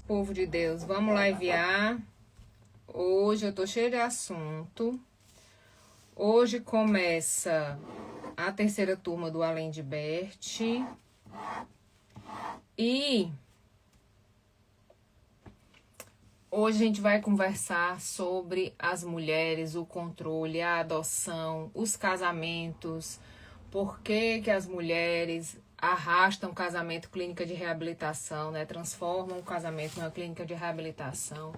Povo de Deus, vamos lá enviar. Hoje eu tô cheia de assunto. Hoje começa a terceira turma do Além de Bert. E hoje a gente vai conversar sobre as mulheres, o controle, a adoção, os casamentos, por que as mulheres arrastam o casamento clínica de reabilitação, né? Transformam o casamento numa clínica de reabilitação,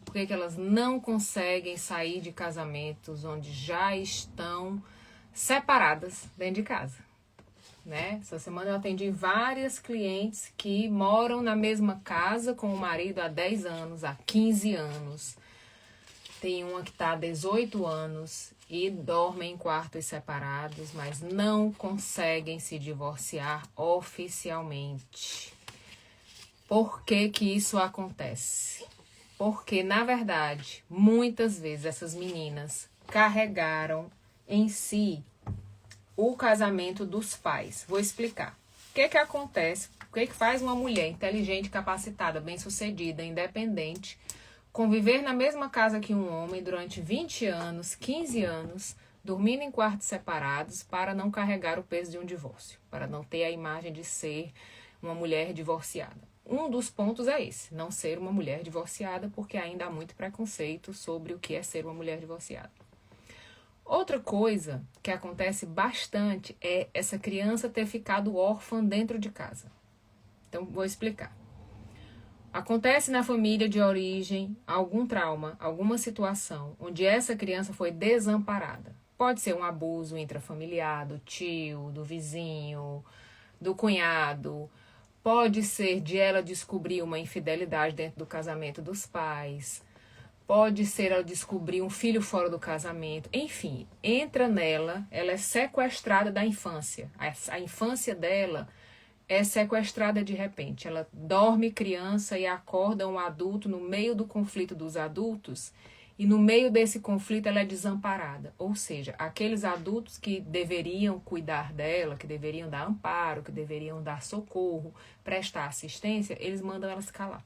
por que elas não conseguem sair de casamentos onde já estão separadas dentro de casa, né? Essa semana eu atendi várias clientes que moram na mesma casa com o marido há 10 anos, há 15 anos. Tem uma que está há 18 anos e dormem em quartos separados, mas não conseguem se divorciar oficialmente. Por que que isso acontece? Porque, na verdade, muitas vezes essas meninas carregaram em si o casamento dos pais. Vou explicar. O que que acontece? O que que faz uma mulher inteligente, capacitada, bem-sucedida, independente, conviver na mesma casa que um homem durante 20 anos, 15 anos, dormindo em quartos separados para não carregar o peso de um divórcio, para não ter a imagem de ser uma mulher divorciada? Um dos pontos é esse, não ser uma mulher divorciada, porque ainda há muito preconceito sobre o que é ser uma mulher divorciada. Outra coisa que acontece bastante é essa criança ter ficado órfã dentro de casa. Então, vou explicar. Acontece na família de origem algum trauma, alguma situação onde essa criança foi desamparada. Pode ser um abuso intrafamiliar do tio, do vizinho, do cunhado. Pode ser de ela descobrir uma infidelidade dentro do casamento dos pais. Pode ser ela descobrir um filho fora do casamento. Enfim, entra nela, ela é sequestrada da infância. A infância dela é sequestrada de repente. Ela dorme criança e acorda um adulto no meio do conflito dos adultos, e no meio desse conflito ela é desamparada. Ou seja, aqueles adultos que deveriam cuidar dela, que deveriam dar amparo, que deveriam dar socorro, prestar assistência, eles mandam ela se calar.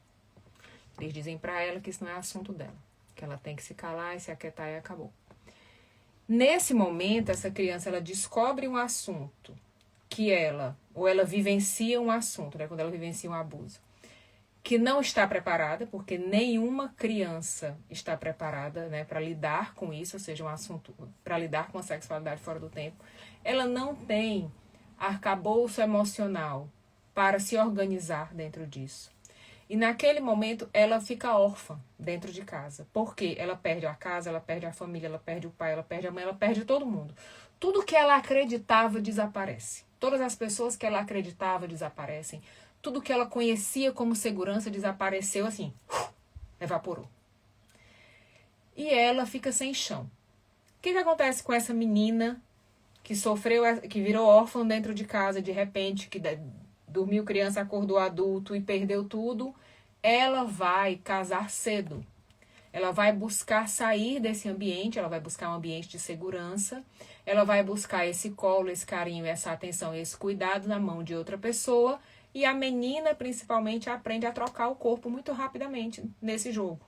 Eles dizem para ela que isso não é assunto dela, que ela tem que se calar e se aquietar e acabou. Nesse momento, essa criança ela descobre um assunto que ela vivencia um assunto, né, quando ela vivencia um abuso, que não está preparada, porque nenhuma criança está preparada, né, para lidar com isso, ou seja, um assunto para lidar com a sexualidade fora do tempo. Ela não tem arcabouço emocional para se organizar dentro disso. E naquele momento ela fica órfã dentro de casa. Porque ela perde a casa, ela perde a família, ela perde o pai, ela perde a mãe, ela perde todo mundo. Tudo que ela acreditava desaparece. Todas as pessoas que ela acreditava desaparecem. Tudo que ela conhecia como segurança desapareceu assim, evaporou. E ela fica sem chão. O que acontece com essa menina que sofreu, que virou órfã dentro de casa de repente, que dormiu criança, acordou adulto e perdeu tudo? Ela vai casar cedo. Ela vai buscar sair desse ambiente, ela vai buscar um ambiente de segurança, ela vai buscar esse colo, esse carinho, essa atenção, esse cuidado na mão de outra pessoa, e a menina, principalmente, aprende a trocar o corpo muito rapidamente nesse jogo.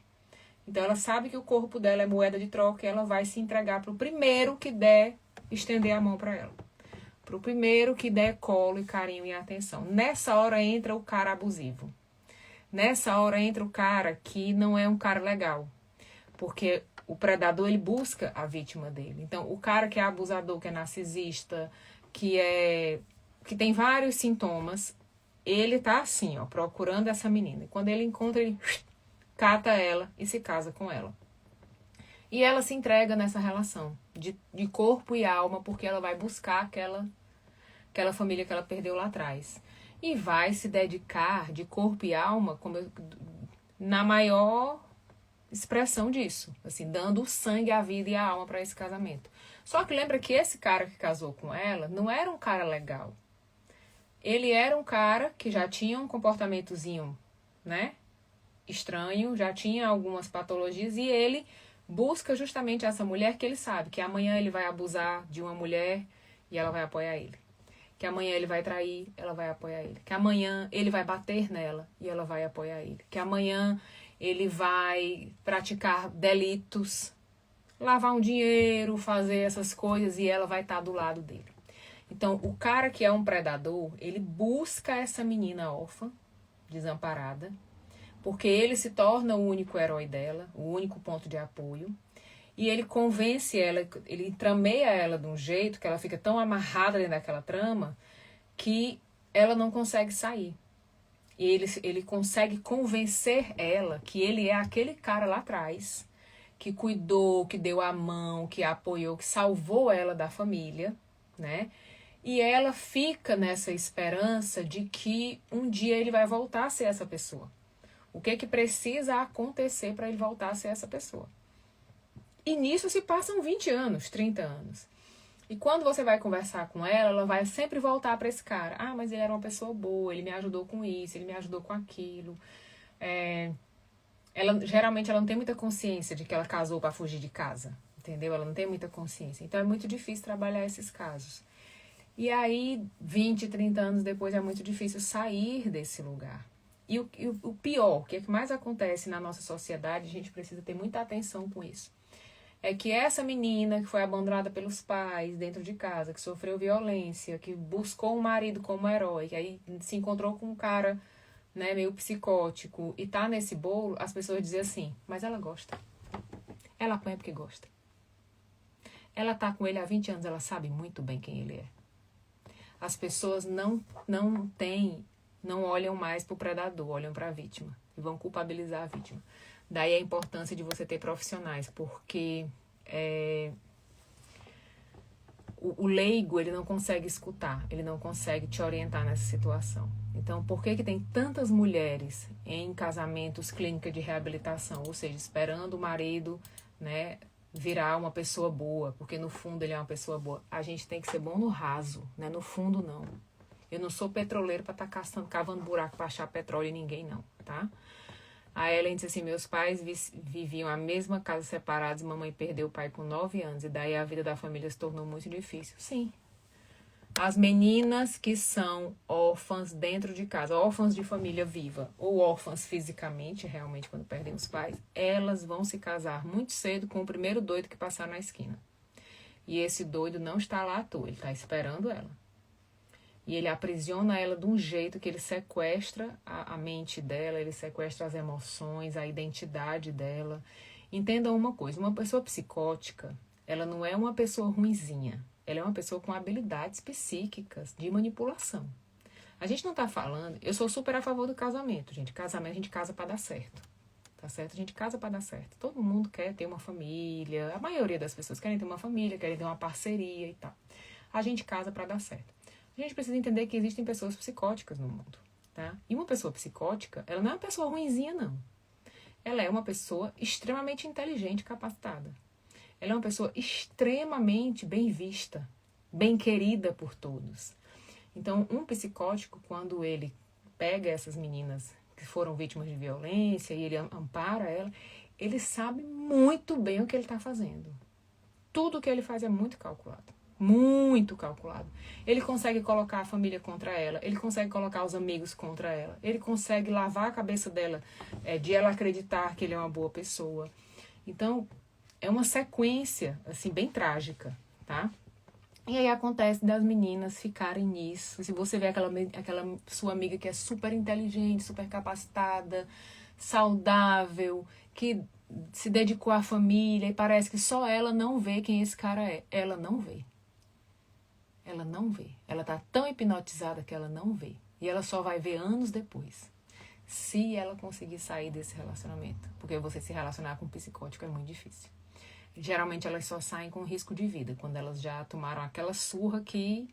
Então, ela sabe que o corpo dela é moeda de troca e ela vai se entregar para o primeiro que der estender a mão para ela. Para o primeiro que der colo e carinho e atenção. Nessa hora entra o cara abusivo. Nessa hora entra o cara que não é um cara legal. Porque o predador, ele busca a vítima dele. Então, o cara que é abusador, que é narcisista, que tem vários sintomas, ele tá assim, ó, procurando essa menina. E quando ele encontra, ele cata ela e se casa com ela. E ela se entrega nessa relação de corpo e alma, porque ela vai buscar aquela família que ela perdeu lá atrás. E vai se dedicar de corpo e alma na maior expressão disso, assim, dando o sangue, a vida e a alma para esse casamento. Só que lembra que esse cara que casou com ela não era um cara legal. Ele era um cara que já tinha um comportamentozinho, né, estranho, já tinha algumas patologias, e ele busca justamente essa mulher que ele sabe que amanhã ele vai abusar de uma mulher e ela vai apoiar ele. Que amanhã ele vai trair, ela vai apoiar ele. Que amanhã ele vai bater nela e ela vai apoiar ele. Que amanhã ele vai praticar delitos, lavar um dinheiro, fazer essas coisas e ela vai estar do lado dele. Então, o cara que é um predador, ele busca essa menina órfã, desamparada, porque ele se torna o único herói dela, o único ponto de apoio. E ele convence ela, ele trameia ela de um jeito que ela fica tão amarrada dentro daquela trama que ela não consegue sair. E ele consegue convencer ela que ele é aquele cara lá atrás, que cuidou, que deu a mão, que a apoiou, que salvou ela da família, né? E ela fica nessa esperança de que um dia ele vai voltar a ser essa pessoa. O que precisa acontecer para ele voltar a ser essa pessoa? E nisso se passam 20 anos, 30 anos. E quando você vai conversar com ela vai sempre voltar para esse cara. Ah, mas ele era uma pessoa boa, ele me ajudou com isso, ele me ajudou com aquilo. Geralmente ela não tem muita consciência de que ela casou para fugir de casa, entendeu? Ela não tem muita consciência. Então é muito difícil trabalhar esses casos. E aí, 20, 30 anos depois, é muito difícil sair desse lugar. E o pior, o que é que mais acontece na nossa sociedade, a gente precisa ter muita atenção com isso, é que essa menina que foi abandonada pelos pais dentro de casa, que sofreu violência, que buscou um marido como herói, que aí se encontrou com um cara, né, meio psicótico e tá nesse bolo, as pessoas dizem assim, mas ela gosta. Ela apanha porque gosta. Ela tá com ele há 20 anos, ela sabe muito bem quem ele é. As pessoas não olham mais pro predador, olham para a vítima e vão culpabilizar a vítima. Daí a importância de você ter profissionais, porque o leigo, ele não consegue escutar, ele não consegue te orientar nessa situação. Então, por que tem tantas mulheres em casamentos, clínica de reabilitação, ou seja, esperando o marido, né, virar uma pessoa boa, porque no fundo ele é uma pessoa boa. A gente tem que ser bom no raso, né? No fundo não. Eu não sou petroleiro para estar cavando buraco para achar petróleo em ninguém não, tá? A Ellen disse assim, meus pais viviam a mesma casa separados, mamãe perdeu o pai com 9 anos, e daí a vida da família se tornou muito difícil. Sim. As meninas que são órfãs dentro de casa, órfãs de família viva, ou órfãs fisicamente, realmente, quando perdem os pais, elas vão se casar muito cedo com o primeiro doido que passar na esquina. E esse doido não está lá à toa, ele está esperando ela. E ele aprisiona ela de um jeito que ele sequestra a mente dela, ele sequestra as emoções, a identidade dela. Entendam uma coisa, uma pessoa psicótica, ela não é uma pessoa ruinzinha. Ela é uma pessoa com habilidades psíquicas de manipulação. A gente não tá falando... Eu sou super a favor do casamento, gente. Casamento a gente casa para dar certo. Tá certo? A gente casa para dar certo. Todo mundo quer ter uma família. A maioria das pessoas querem ter uma família, querem ter uma parceria e tal. A gente casa para dar certo. A gente precisa entender que existem pessoas psicóticas no mundo, tá? E uma pessoa psicótica, ela não é uma pessoa ruinzinha, não. Ela é uma pessoa extremamente inteligente e capacitada. Ela é uma pessoa extremamente bem vista, bem querida por todos. Então, um psicótico, quando ele pega essas meninas que foram vítimas de violência e ele ampara ela, ele sabe muito bem o que ele está fazendo. Tudo o que ele faz é muito calculado. Muito calculado. Ele consegue colocar a família contra ela, ele consegue colocar os amigos contra ela, ele consegue lavar a cabeça dela de ela acreditar que ele é uma boa pessoa. Então, é uma sequência, assim, bem trágica, tá? E aí acontece das meninas ficarem nisso. Se você vê aquela sua amiga que é super inteligente, super capacitada, saudável, que se dedicou à família e parece que só ela não vê quem esse cara é. Ela não vê. Ela não vê. Ela tá tão hipnotizada que ela não vê. E ela só vai ver anos depois. Se ela conseguir sair desse relacionamento. Porque você se relacionar com um psicótico é muito difícil. Geralmente elas só saem com risco de vida. Quando elas já tomaram aquela surra que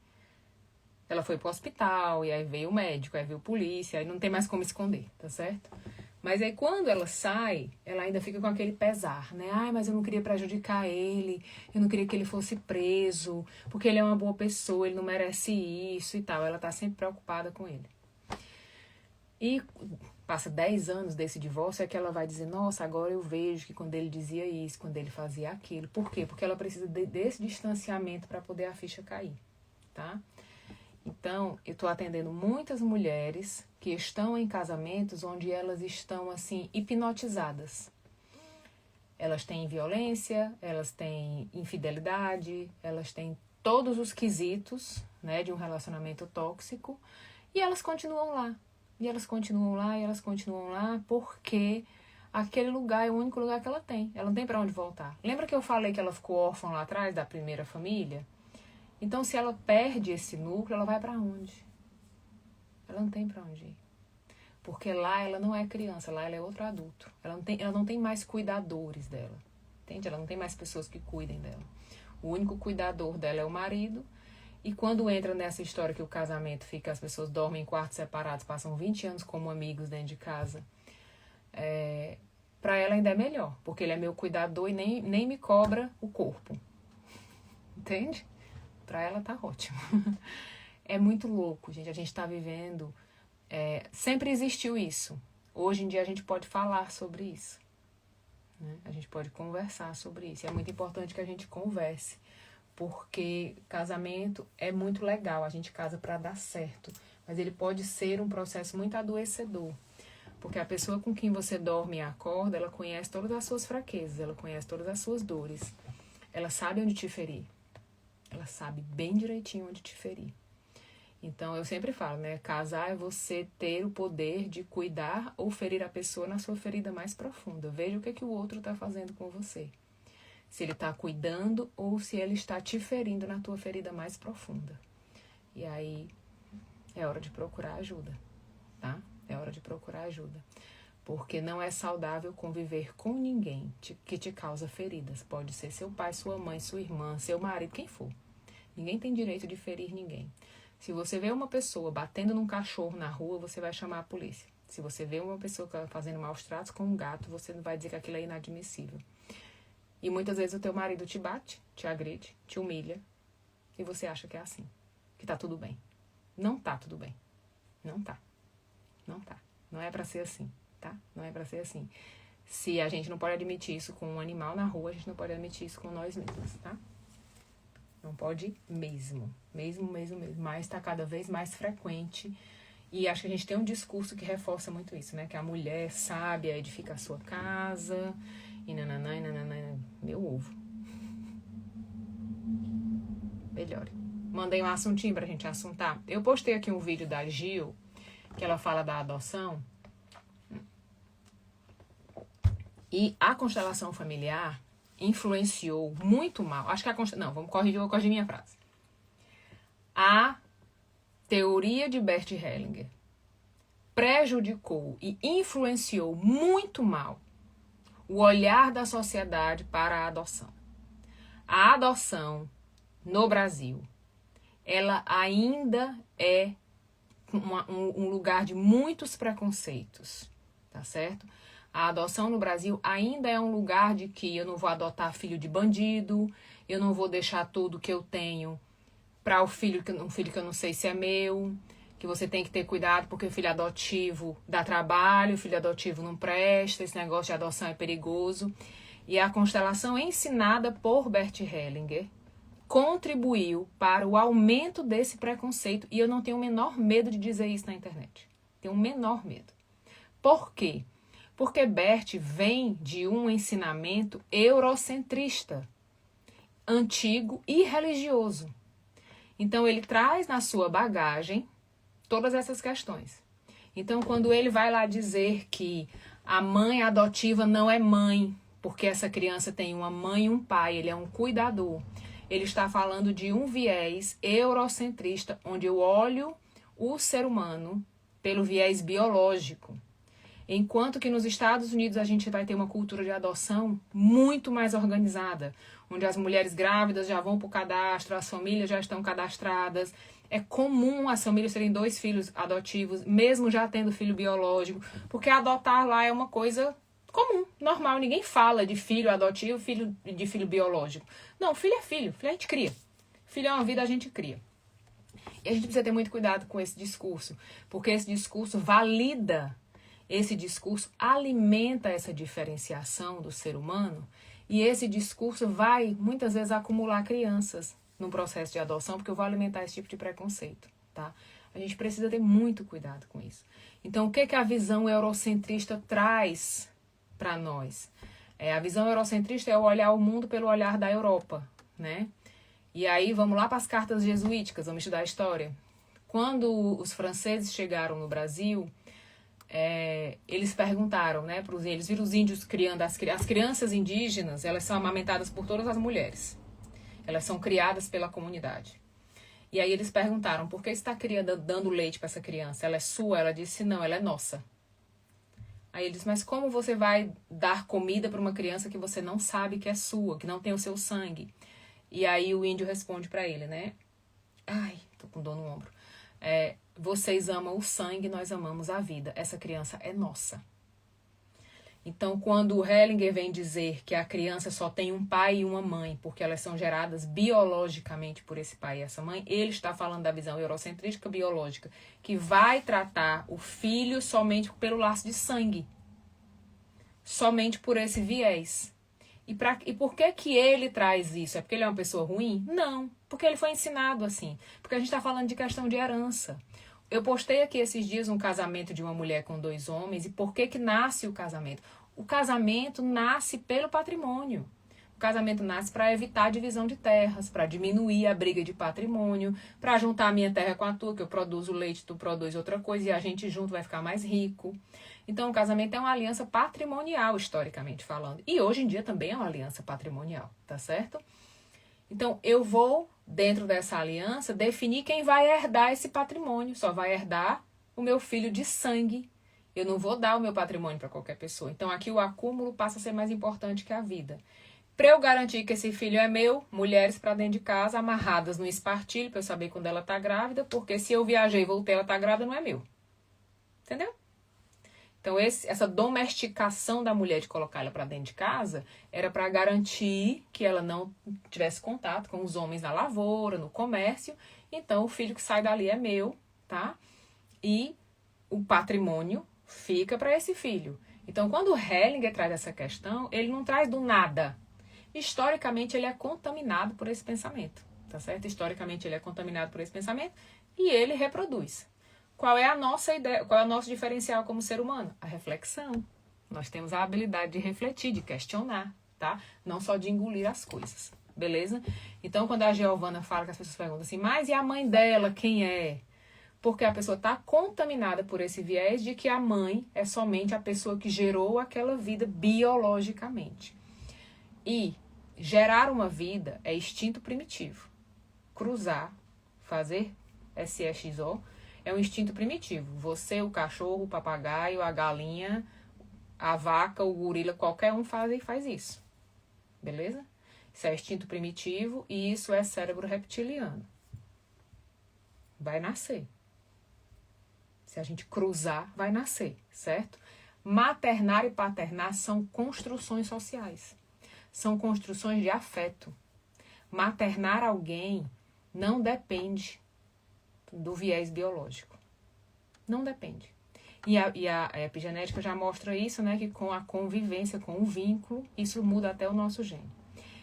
ela foi pro hospital. E aí veio o médico, aí veio a polícia. Aí não tem mais como esconder, tá certo? Mas aí quando ela sai, ela ainda fica com aquele pesar, né? Ai, mas eu não queria prejudicar ele, eu não queria que ele fosse preso, porque ele é uma boa pessoa, ele não merece isso e tal. Ela tá sempre preocupada com ele. E passa 10 anos desse divórcio, é que ela vai dizer, nossa, agora eu vejo que quando ele dizia isso, quando ele fazia aquilo. Por quê? Porque ela precisa desse distanciamento para poder a ficha cair, tá? Então, eu estou atendendo muitas mulheres que estão em casamentos onde elas estão, assim, hipnotizadas. Elas têm violência, elas têm infidelidade, elas têm todos os quesitos, né, de um relacionamento tóxico, e elas continuam lá. E elas continuam lá, e elas continuam lá, porque aquele lugar é o único lugar que ela tem. Ela não tem para onde voltar. Lembra que eu falei que ela ficou órfã lá atrás, da primeira família? Então, se ela perde esse núcleo, ela vai para onde? Ela não tem para onde ir. Porque lá ela não é criança, lá ela é outro adulto. Ela não tem mais cuidadores dela. Entende? Ela não tem mais pessoas que cuidem dela. O único cuidador dela é o marido. E quando entra nessa história que o casamento fica, as pessoas dormem em quartos separados, passam 20 anos como amigos dentro de casa, para ela ainda é melhor, porque ele é meu cuidador e nem me cobra o corpo. Entende? Para ela tá ótimo. É muito louco, gente. A gente tá vivendo... sempre existiu isso. Hoje em dia a gente pode falar sobre isso, né? A gente pode conversar sobre isso. E é muito importante que a gente converse, porque casamento é muito legal. A gente casa para dar certo, mas ele pode ser um processo muito adoecedor, porque a pessoa com quem você dorme e acorda, ela conhece todas as suas fraquezas, ela conhece todas as suas dores, ela sabe onde te ferir, ela sabe bem direitinho onde te ferir. Então, eu sempre falo, né? Casar é você ter o poder de cuidar ou ferir a pessoa na sua ferida mais profunda. Veja o que o outro está fazendo com você. Se ele está cuidando ou se ele está te ferindo na tua ferida mais profunda. E aí, é hora de procurar ajuda, tá? É hora de procurar ajuda. Porque não é saudável conviver com ninguém que te causa feridas. Pode ser seu pai, sua mãe, sua irmã, seu marido, quem for. Ninguém tem direito de ferir ninguém. Se você vê uma pessoa batendo num cachorro na rua, você vai chamar a polícia. Se você vê uma pessoa fazendo maus tratos com um gato, você não vai dizer que aquilo é inadmissível. E muitas vezes o teu marido te bate, te agride, te humilha, e você acha que é assim, que tá tudo bem. Não tá tudo bem. Não tá. Não tá. Não é pra ser assim, tá? Não é pra ser assim. Se a gente não pode admitir isso com um animal na rua, a gente não pode admitir isso com nós mesmos, tá? Não pode mesmo. Mesmo. Mas tá cada vez mais frequente. E acho que a gente tem um discurso que reforça muito isso, né? Que a mulher sábia edifica a sua casa. E nananã. Meu ovo. Melhore. Mandei um assuntinho pra gente assuntar. Eu postei aqui um vídeo da Gil, que ela fala da adoção. E a constelação familiar influenciou muito mal. Acho que não, vou corrigir minha frase. A teoria de Bert Hellinger prejudicou e influenciou muito mal o olhar da sociedade para a adoção. A adoção no Brasil, ela ainda é um lugar de muitos preconceitos, tá certo? A adoção no Brasil ainda é um lugar de que eu não vou adotar filho de bandido, eu não vou deixar tudo que eu tenho para um filho que eu não sei se é meu, que você tem que ter cuidado porque o filho adotivo dá trabalho, o filho adotivo não presta, esse negócio de adoção é perigoso. E a constelação ensinada por Bert Hellinger contribuiu para o aumento desse preconceito, e eu não tenho o menor medo de dizer isso na internet. Tenho o menor medo. Por quê? Porque Bert vem de um ensinamento eurocentrista, antigo e religioso. Então, ele traz na sua bagagem todas essas questões. Então, quando ele vai lá dizer que a mãe adotiva não é mãe, porque essa criança tem uma mãe e um pai, ele é um cuidador, ele está falando de um viés eurocentrista, onde eu olho o ser humano pelo viés biológico. Enquanto que nos Estados Unidos a gente vai ter uma cultura de adoção muito mais organizada, onde as mulheres grávidas já vão para o cadastro, as famílias já estão cadastradas. É comum as famílias terem 2 filhos adotivos, mesmo já tendo filho biológico, porque adotar lá é uma coisa comum, normal. Ninguém fala de filho adotivo, de filho biológico. Não, filho a gente cria. Filho é uma vida, a gente cria. E a gente precisa ter muito cuidado com esse discurso, porque esse discurso valida, esse discurso alimenta essa diferenciação do ser humano, e esse discurso vai, muitas vezes, acumular crianças no processo de adoção, porque eu vou alimentar esse tipo de preconceito. tá? A gente precisa ter muito cuidado com isso. Então, o que que a visão eurocentrista traz para nós? A visão eurocentrista é olhar o mundo pelo olhar da Europa, né? E aí, vamos lá para as cartas jesuíticas, vamos estudar a história. Quando os franceses chegaram no Brasil, eles perguntaram, né, eles viram os índios criando, as crianças indígenas, elas são amamentadas por todas as mulheres. Elas são criadas pela comunidade. E aí eles perguntaram, por que você está dando leite para essa criança? Ela é sua? Ela disse, não, ela é nossa. Aí ele disse, mas como você vai dar comida para uma criança que você não sabe que é sua, que não tem o seu sangue? E aí o índio responde para ele, né? Ai, tô com dor no ombro. Vocês amam o sangue, nós amamos a vida. Essa criança é nossa. Então, quando o Hellinger vem dizer que a criança só tem um pai e uma mãe, porque elas são geradas biologicamente por esse pai e essa mãe, ele está falando da visão eurocentrística biológica, que vai tratar o filho somente pelo laço de sangue. Somente por esse viés. E por que ele traz isso? É porque ele é uma pessoa ruim? Não, porque ele foi ensinado assim. Porque a gente está falando de questão de herança. Eu postei aqui esses dias um casamento de uma mulher com 2 homens. E por que nasce o casamento? O casamento nasce pelo patrimônio. O casamento nasce para evitar a divisão de terras, para diminuir a briga de patrimônio, para juntar a minha terra com a tua, que eu produzo leite, tu produz outra coisa, e a gente junto vai ficar mais rico. Então, o casamento é uma aliança patrimonial, historicamente falando. E hoje em dia também é uma aliança patrimonial, tá certo? Então, eu vou, dentro dessa aliança, definir quem vai herdar esse patrimônio. Só vai herdar o meu filho de sangue. Eu não vou dar o meu patrimônio para qualquer pessoa. Então, aqui o acúmulo passa a ser mais importante que a vida. Para eu garantir que esse filho é meu, mulheres para dentro de casa, amarradas no espartilho, para eu saber quando ela está grávida, porque se eu viajei e voltei, ela está grávida, não é meu. Entendeu? Então, essa domesticação da mulher de colocar ela para dentro de casa era para garantir que ela não tivesse contato com os homens na lavoura, no comércio. Então, o filho que sai dali é meu, tá? E o patrimônio fica para esse filho. Então, quando o Hellinger traz essa questão, ele não traz do nada. Historicamente, ele é contaminado por esse pensamento, tá certo? Historicamente, ele é contaminado por esse pensamento e ele reproduz. Qual é a nossa ideia? Qual é o nosso diferencial como ser humano? A reflexão. Nós temos a habilidade de refletir, de questionar, tá? Não só de engolir as coisas, beleza? Então, quando a Giovana fala, que as pessoas perguntam assim, mas e a mãe dela, quem é? Porque a pessoa está contaminada por esse viés de que a mãe é somente a pessoa que gerou aquela vida biologicamente. E gerar uma vida é instinto primitivo. Cruzar, fazer SEXO, é um instinto primitivo. Você, o cachorro, o papagaio, a galinha, a vaca, o gorila, qualquer um faz isso. Beleza? Isso é instinto primitivo e isso é cérebro reptiliano. Vai nascer. Se a gente cruzar, vai nascer, certo? Maternar e paternar são construções sociais. São construções de afeto. Maternar alguém não depende do viés biológico. Não depende. E a epigenética já mostra isso, né? Que com a convivência, com o vínculo, isso muda até o nosso gene.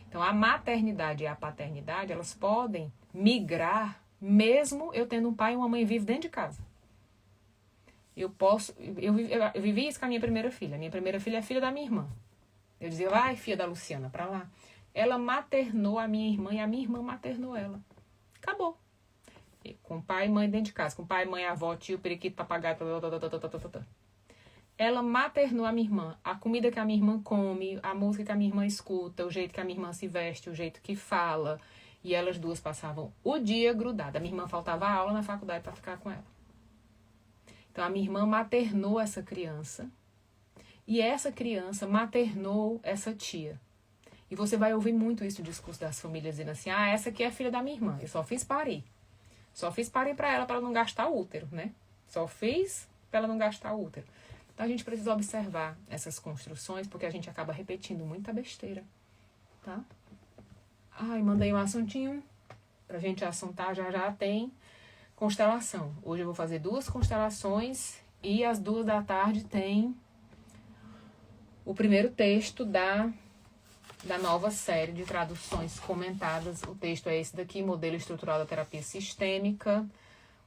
Então, a maternidade e a paternidade, elas podem migrar, mesmo eu tendo um pai e uma mãe vivos dentro de casa. Eu vivi isso com a minha primeira filha. A minha primeira filha é filha da minha irmã. Eu dizia, vai, filha da Luciana, pra lá. Ela maternou a minha irmã e a minha irmã maternou ela. Acabou. Com pai e mãe dentro de casa. Com pai, mãe, avó, tio, periquito, papagaio. Ela maternou a minha irmã. A comida que a minha irmã come, a música que a minha irmã escuta, o jeito que a minha irmã se veste, o jeito que fala. E elas duas passavam o dia grudadas. A minha irmã faltava aula na faculdade para ficar com ela. Então, a minha irmã maternou essa criança. E essa criança maternou essa tia. E você vai ouvir muito isso no discurso das famílias, dizendo assim, essa aqui é a filha da minha irmã. Eu só fiz parir. Só fiz parir para ela não gastar o útero, né? Só fiz para ela não gastar o útero. Então, a gente precisa observar essas construções, porque a gente acaba repetindo muita besteira, tá? Mandei um assuntinho pra gente assuntar, já tem constelação. Hoje eu vou fazer 2 constelações e às 2h tem o primeiro texto da nova série de traduções comentadas. O texto é esse daqui, Modelo Estrutural da Terapia Sistêmica.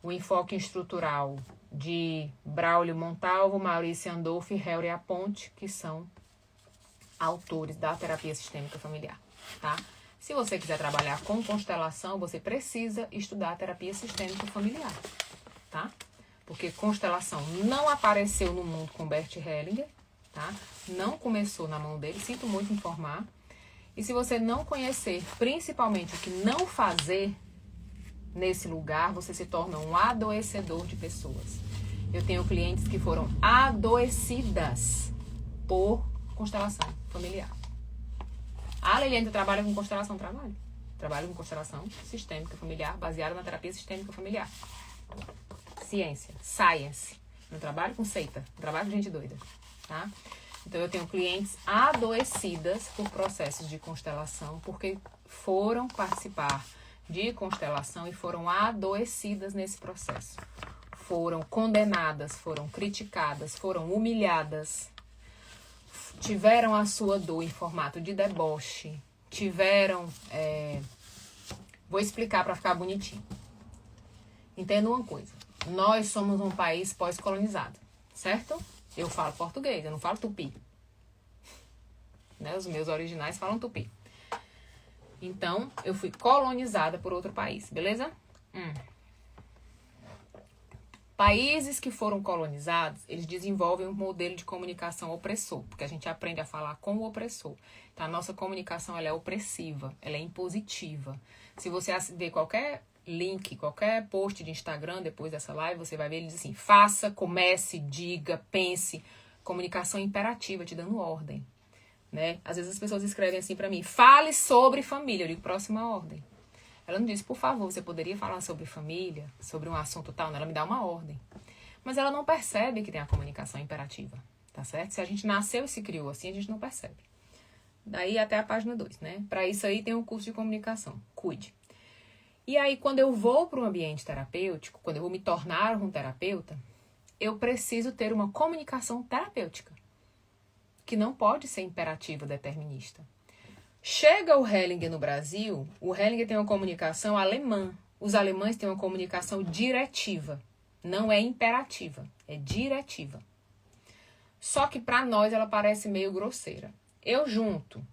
o enfoque estrutural de Braulio Montalvo, Maurício Andolfo e Helry Aponte, que são autores da terapia sistêmica familiar, tá? Se você quiser trabalhar com constelação, você precisa estudar a terapia sistêmica familiar, tá? Porque constelação não apareceu no mundo com Bert Hellinger, tá? Não começou na mão dele, sinto muito informar. E se você não conhecer, principalmente o que não fazer nesse lugar, você se torna um adoecedor de pessoas. Eu tenho clientes que foram adoecidas por constelação familiar. Ah, Liliane, tu trabalha com constelação? Trabalho. Trabalho com constelação sistêmica familiar, baseada na terapia sistêmica familiar. Ciência, science. Não trabalho com seita, não trabalho com gente doida, tá? Então, eu tenho clientes adoecidas por processos de constelação, porque foram participar de constelação e foram adoecidas nesse processo. Foram condenadas, foram criticadas, foram humilhadas, tiveram a sua dor em formato de deboche, tiveram... Vou explicar para ficar bonitinho. Entenda uma coisa. Nós somos um país pós-colonizado, certo? Eu falo português, eu não falo tupi. Né? Os meus originais falam tupi. Então, eu fui colonizada por outro país, beleza? Países que foram colonizados, eles desenvolvem um modelo de comunicação opressor, porque a gente aprende a falar com o opressor. Então, a nossa comunicação ela é opressiva, ela é impositiva. Se você ver qualquer link, qualquer post de Instagram depois dessa live, você vai ver ele diz assim, faça, comece, diga, pense. Comunicação imperativa, te dando ordem. Né? Às vezes as pessoas escrevem assim pra mim, fale sobre família. Eu digo, próxima ordem. Ela não diz, por favor, você poderia falar sobre família, sobre um assunto tal? Ela me dá uma ordem. Mas ela não percebe que tem a comunicação imperativa, tá certo? Se a gente nasceu e se criou assim, a gente não percebe. Daí até a página 2, né? Para isso aí tem um curso de comunicação. Cuide. E aí, quando eu vou para um ambiente terapêutico, quando eu vou me tornar um terapeuta, eu preciso ter uma comunicação terapêutica, que não pode ser imperativa, determinista. Chega o Hellinger no Brasil, o Hellinger tem uma comunicação alemã. Os alemães têm uma comunicação diretiva. Não é imperativa, é diretiva. Só que para nós ela parece meio grosseira. Eu junto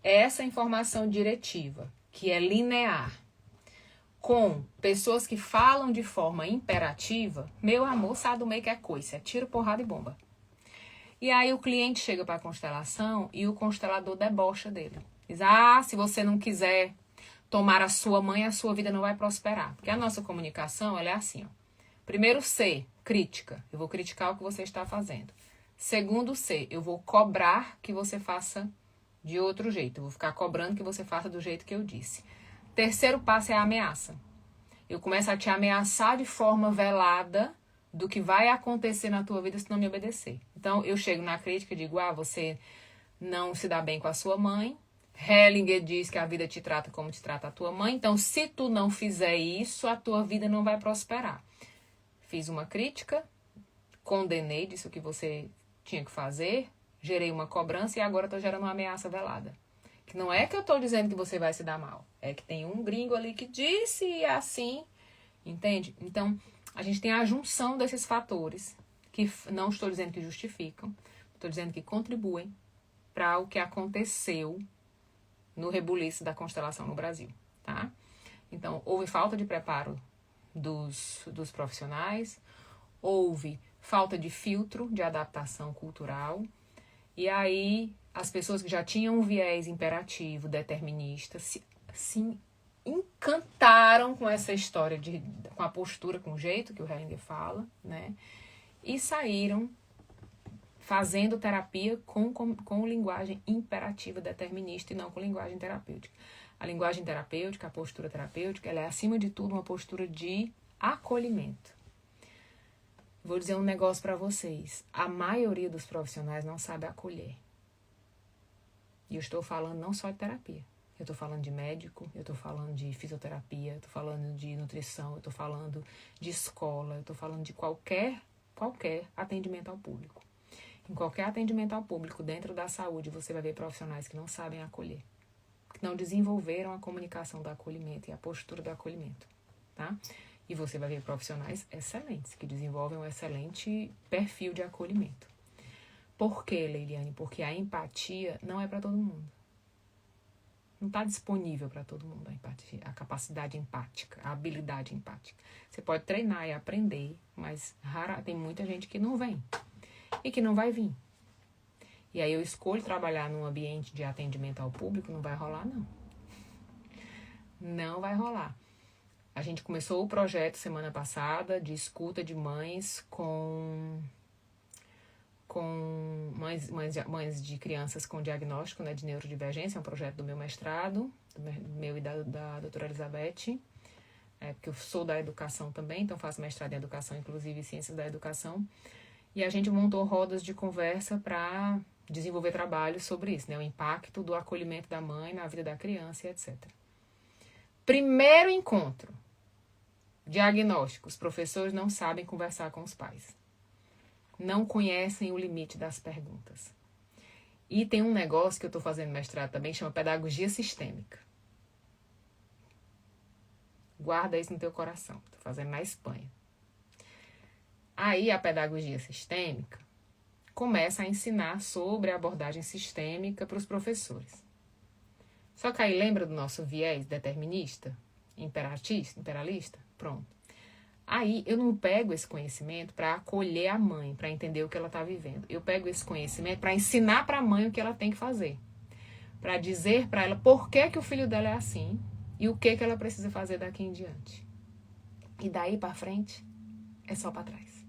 essa informação diretiva, que é linear, com pessoas que falam de forma imperativa, meu amor, sabe do meio que é coisa, é tiro, porrada e bomba. E aí o cliente chega para a constelação e o constelador debocha dele. Diz, se você não quiser tomar a sua mãe, a sua vida não vai prosperar. Porque a nossa comunicação, ela é assim, ó. Primeiro C, crítica. Eu vou criticar o que você está fazendo. Segundo C, eu vou cobrar que você faça de outro jeito. Eu vou ficar cobrando que você faça do jeito que eu disse. Terceiro passo é a ameaça. Eu começo a te ameaçar de forma velada do que vai acontecer na tua vida se não me obedecer. Então, eu chego na crítica e digo, você não se dá bem com a sua mãe. Hellinger diz que a vida te trata como te trata a tua mãe. Então, se tu não fizer isso, a tua vida não vai prosperar. Fiz uma crítica, condenei, disse o que você tinha que fazer, gerei uma cobrança e agora estou gerando uma ameaça velada. Que não é que eu estou dizendo que você vai se dar mal. É que tem um gringo ali que disse e é assim, entende? Então, a gente tem a junção desses fatores, que não estou dizendo que justificam, estou dizendo que contribuem para o que aconteceu no rebuliço da constelação no Brasil, tá? Então, houve falta de preparo dos profissionais, houve falta de filtro de adaptação cultural, e aí as pessoas que já tinham um viés imperativo, determinista, se encantaram com essa história, com a postura, com o jeito que o Hellinger fala, né? E saíram fazendo terapia com linguagem imperativa, determinista e não com linguagem terapêutica. A linguagem terapêutica, a postura terapêutica, ela é, acima de tudo, uma postura de acolhimento. Vou dizer um negócio para vocês. A maioria dos profissionais não sabe acolher. E eu estou falando não só de terapia. Eu estou falando de médico, eu estou falando de fisioterapia, eu estou falando de nutrição, eu estou falando de escola, eu estou falando de qualquer atendimento ao público. Em qualquer atendimento ao público, dentro da saúde, você vai ver profissionais que não sabem acolher, que não desenvolveram a comunicação do acolhimento e a postura do acolhimento, tá? E você vai ver profissionais excelentes, que desenvolvem um excelente perfil de acolhimento. Por quê, Leiliane? Porque a empatia não é para todo mundo. Não está disponível para todo mundo a empatia, a capacidade empática, a habilidade empática. Você pode treinar e aprender, mas tem muita gente que não vem e que não vai vir. E aí eu escolho trabalhar num ambiente de atendimento ao público, não vai rolar, não. Não vai rolar. A gente começou o projeto semana passada de escuta de mães com mães de crianças com diagnóstico, né, de neurodivergência. É um projeto do meu mestrado, meu e da doutora Elizabeth, porque eu sou da educação também, então faço mestrado em educação, inclusive ciências da educação. E a gente montou rodas de conversa para desenvolver trabalhos sobre isso, né, o impacto do acolhimento da mãe na vida da criança e etc. Primeiro encontro, diagnóstico. Os professores não sabem conversar com os pais. Não conhecem o limite das perguntas. E tem um negócio que eu estou fazendo mestrado também, que chama pedagogia sistêmica. Guarda isso no teu coração. Estou fazendo na Espanha. Aí a pedagogia sistêmica começa a ensinar sobre a abordagem sistêmica para os professores. Só que aí lembra do nosso viés determinista, imperialista? Pronto. Aí eu não pego esse conhecimento para acolher a mãe, para entender o que ela está vivendo. Eu pego esse conhecimento para ensinar para a mãe o que ela tem que fazer. Para dizer para ela por que o filho dela é assim e o que ela precisa fazer daqui em diante. E daí para frente é só para trás.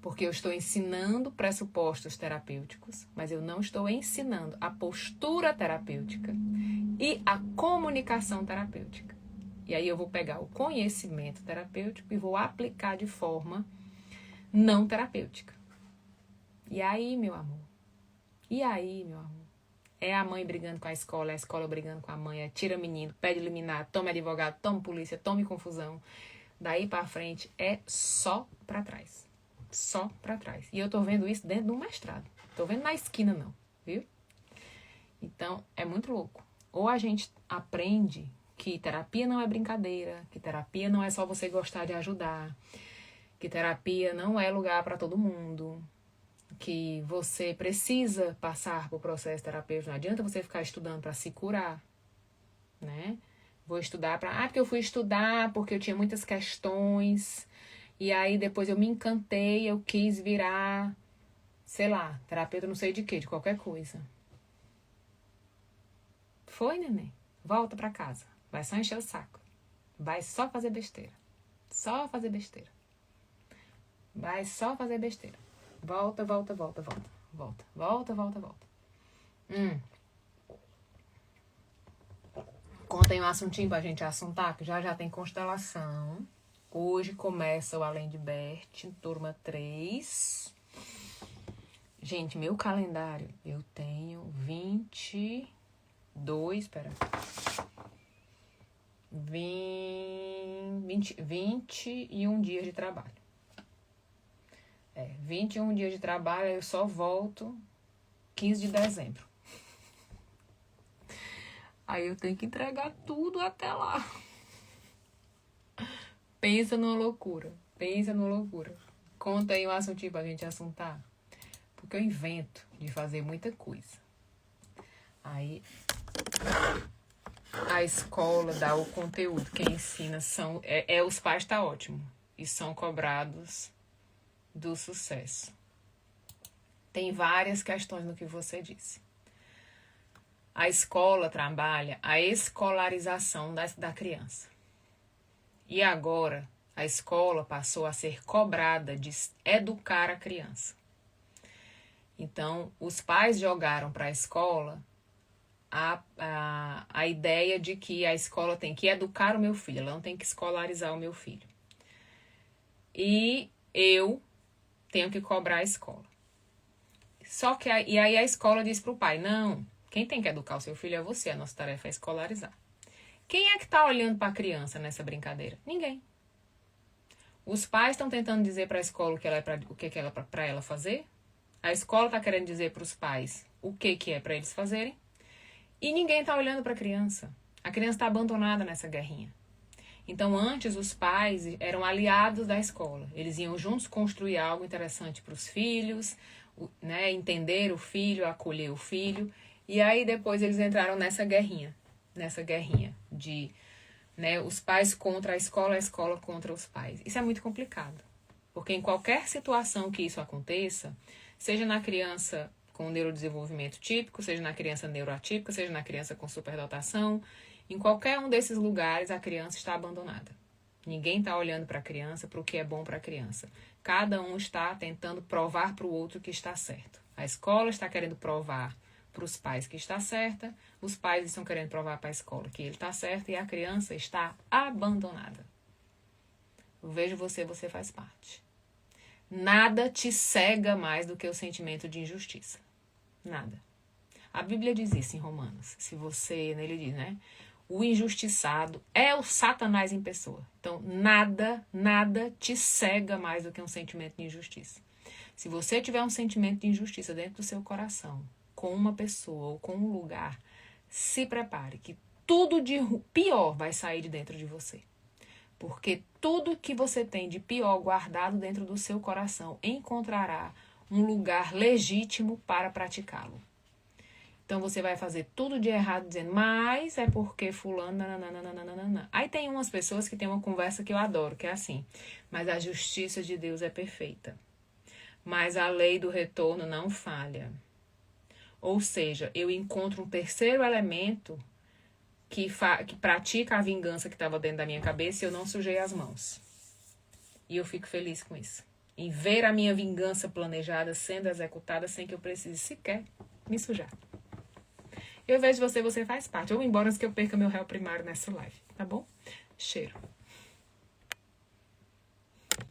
Porque eu estou ensinando pressupostos terapêuticos, mas eu não estou ensinando a postura terapêutica e a comunicação terapêutica. E aí eu vou pegar o conhecimento terapêutico e vou aplicar de forma não terapêutica. E aí, meu amor? É a mãe brigando com a escola brigando com a mãe, tira menino, pede liminar, tome advogado, tome polícia, tome confusão. Daí pra frente é só pra trás. Só pra trás. E eu tô vendo isso dentro do mestrado. Tô vendo na esquina não, viu? Então, é muito louco. Ou a gente aprende que terapia não é brincadeira, que terapia não é só você gostar de ajudar, que terapia não é lugar para todo mundo, que você precisa passar por processo terapêutico, não adianta você ficar estudando para se curar, né? Vou estudar porque eu fui estudar, porque eu tinha muitas questões, e aí depois eu me encantei, eu quis virar, sei lá, terapeuta não sei de quê, de qualquer coisa. Foi, neném? Volta para casa. Vai só encher o saco. Vai só fazer besteira. Só fazer besteira. Vai só fazer besteira. Volta. Conta aí um assuntinho pra gente assuntar, que já tem constelação. Hoje começa o Além de Bert, turma 3. Gente, meu calendário, eu tenho 21 dias de trabalho. 21 dias de trabalho, eu só volto 15 de dezembro. Aí eu tenho que entregar tudo até lá. Pensa numa loucura. Conta aí um assuntinho pra gente assuntar. Porque eu invento de fazer muita coisa. Aí a escola dá o conteúdo, quem ensina os pais, tá ótimo. E são cobrados do sucesso. Tem várias questões no que você disse. A escola trabalha a escolarização da criança. E agora a escola passou a ser cobrada de educar a criança. Então, os pais jogaram para a escola a ideia de que a escola tem que educar o meu filho, ela não tem que escolarizar o meu filho. E eu tenho que cobrar a escola. Só que e aí a escola diz para o pai, não, quem tem que educar o seu filho é você, a nossa tarefa é escolarizar. Quem é que está olhando para a criança nessa brincadeira? Ninguém. Os pais estão tentando dizer para a escola o que é para ela fazer. A escola está querendo dizer para os pais o que é para eles fazerem. E ninguém está olhando para a criança. A criança está abandonada nessa guerrinha. Então, antes, os pais eram aliados da escola. Eles iam juntos construir algo interessante para os filhos, né? Entender o filho, acolher o filho. E aí, depois, eles entraram nessa guerrinha de, né, os pais contra a escola contra os pais. Isso é muito complicado. Porque em qualquer situação que isso aconteça, seja na criança com neurodesenvolvimento típico, seja na criança neuroatípica, seja na criança com superdotação, em qualquer um desses lugares a criança está abandonada. Ninguém está olhando para a criança, para o que é bom para a criança. Cada um está tentando provar para o outro que está certo. A escola está querendo provar para os pais que está certa, os pais estão querendo provar para a escola que ele está certo e a criança está abandonada. Eu vejo você, você faz parte. Nada te cega mais do que o sentimento de injustiça. Nada. A Bíblia diz isso em Romanos. Se você, nele diz, né? O injustiçado é o Satanás em pessoa. Então, nada te cega mais do que um sentimento de injustiça. Se você tiver um sentimento de injustiça dentro do seu coração, com uma pessoa ou com um lugar, se prepare que tudo de pior vai sair de dentro de você. Porque tudo que você tem de pior guardado dentro do seu coração encontrará um lugar legítimo para praticá-lo. Então você vai fazer tudo de errado dizendo, mas é porque fulano, nananana. Aí tem umas pessoas que tem uma conversa que eu adoro, que é assim, mas a justiça de Deus é perfeita. Mas a lei do retorno não falha. Ou seja, eu encontro um terceiro elemento que pratica a vingança que estava dentro da minha cabeça e eu não sujei as mãos. E eu fico feliz com isso. Em ver a minha vingança planejada sendo executada sem que eu precise sequer me sujar. Eu vejo você faz parte. Ou embora que eu perca meu réu primário nessa live, tá bom? Cheiro.